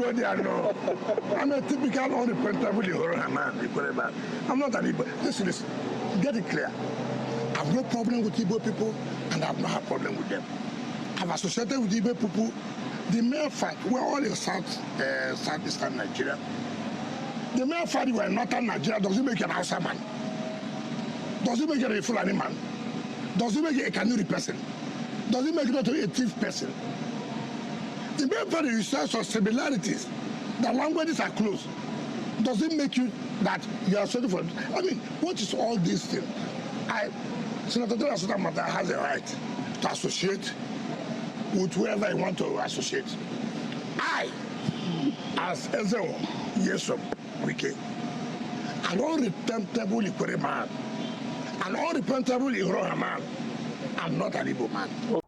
go there, no. I'm a typical unrepentable Igbo man, Ikwere man. I'm not an Igbo. Listen, get it clear. I have no problem with Igbo people, and I have not a problem with them. I've associated with Igbo people. The mere fact we're all in southeastern Nigeria. The mere fact we're in northern Nigeria doesn't make you an Hausa man. Doesn't make you a Fulani man. Doesn't make you a Kanuri person. Doesn't make you not a thief person. The mere fact you share some similarities, the languages are close, doesn't make you that you are sorry for. I mean, what is all these things? Senator Mata has a right to associate with whoever I want to associate. I, as Ezewo, Yesom, Wike, an unrepentable Ikwere man, an unrepentable Igbo man, I'm not an Igbo man.